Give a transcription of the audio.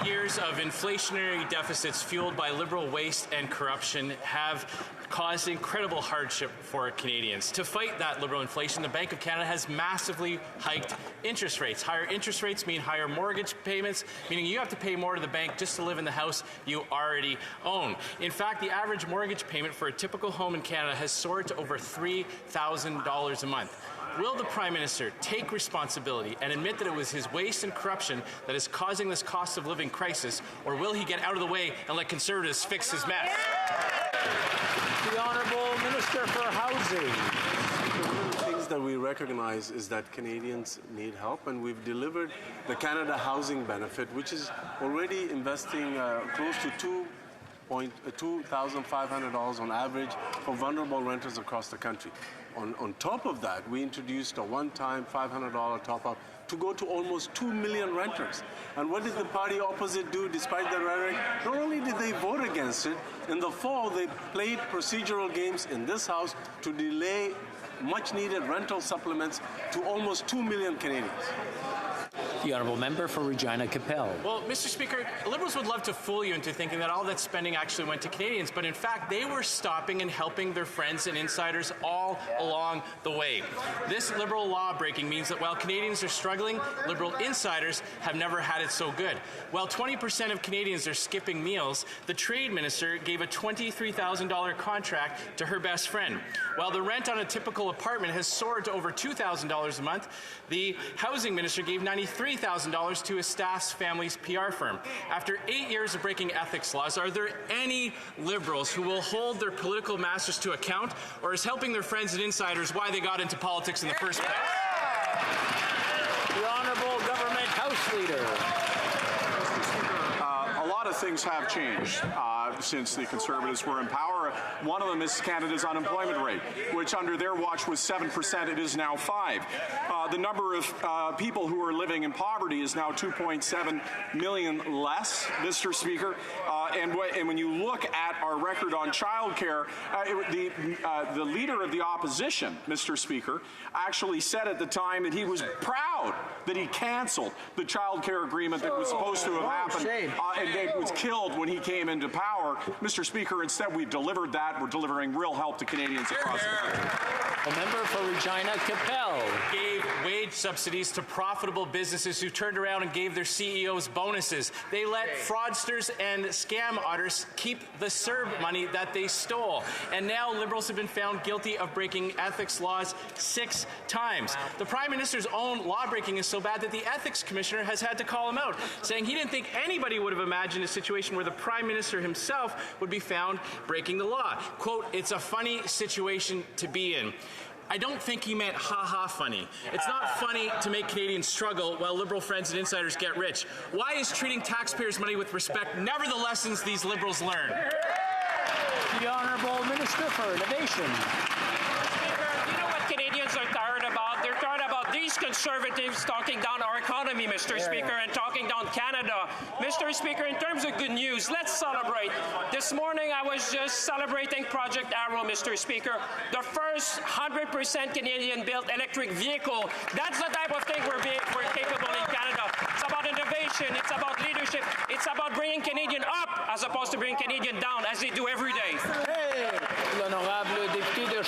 years of inflationary deficits fueled by Liberal waste and corruption have caused incredible hardship for Canadians. To fight that Liberal inflation, the Bank of Canada has massively hiked interest rates. Higher interest rates mean higher mortgage payments, meaning you have to pay more to the bank just to live in the house you already own. In fact, the average mortgage payment for a typical home in Canada has soared to over $3,000 a month. Will the Prime Minister take responsibility and admit that it was his waste and corruption that is causing this cost of living crisis, or will he get out of the way and let Conservatives fix his mess? The Honourable Minister for Housing. One of the things that we recognize is that Canadians need help, and we've delivered the Canada Housing Benefit, which is already investing close to $2,500 on average for vulnerable renters across the country. On top of that, we introduced a one-time $500 top-up to go to almost 2 million renters. And what did the party opposite do despite the rhetoric? Not only did they vote against it, in the fall they played procedural games in this House to delay much-needed rental supplements to almost 2 million Canadians. The Honourable Member for Regina Capel. Well, Mr. Speaker, Liberals would love to fool you into thinking that all that spending actually went to Canadians, but in fact, they were stopping and helping their friends and insiders all along the way. This Liberal law breaking means that while Canadians are struggling, Liberal insiders have never had it so good. While 20% of Canadians are skipping meals, the Trade Minister gave a $23,000 contract to her best friend. While the rent on a typical apartment has soared to over $2,000 a month, the Housing Minister gave $93,000 to his staff's family's PR firm. After 8 years of breaking ethics laws, are there any Liberals who will hold their political masters to account, or is helping their friends and insiders why they got into politics in the first place? The Honourable Government House Leader. A lot of things have changed since the Conservatives were in power. One of them is Canada's unemployment rate, which under their watch was 7%. It is now 5%. The number of people who are living in poverty is now 2.7 million less, Mr. Speaker. And when you look at our record on childcare, the leader of the opposition, Mr. Speaker, actually said at the time that he was proud that he canceled the childcare agreement that was supposed to have happened, and it was killed when he came into power. Mr. Speaker, instead we've delivered that. We're delivering real help to Canadians across the country. A member for Regina Capel. Gave wage subsidies to profitable businesses who turned around and gave their CEOs bonuses. They let fraudsters and scam artists keep the CERB money that they stole. And now Liberals have been found guilty of breaking ethics laws 6 times. Wow. The Prime Minister's own law-breaking is so bad that the Ethics Commissioner has had to call him out, saying he didn't think anybody would have imagined a situation where the Prime Minister himself would be found breaking the law. Quote, "It's a funny situation to be in." I don't think he meant ha-ha funny. It's not funny to make Canadians struggle while Liberal friends and insiders get rich. Why is treating taxpayers' money with respect never the lessons these Liberals learn? The Honourable Minister for Innovation. You know what Canadians are tired about? They're tired about these Conservatives talking down our economy, Mr. Speaker, and talking down Canada. Mr. Speaker, in terms of good news, let's celebrate. This morning I was just celebrating Project Arrow, Mr. Speaker, the first 100% Canadian-built electric vehicle. That's the type of thing we're capable in Canada. It's about innovation, it's about leadership, it's about bringing Canadian up as opposed to bringing Canadian down, as they do every day. Hey, l'honorable député de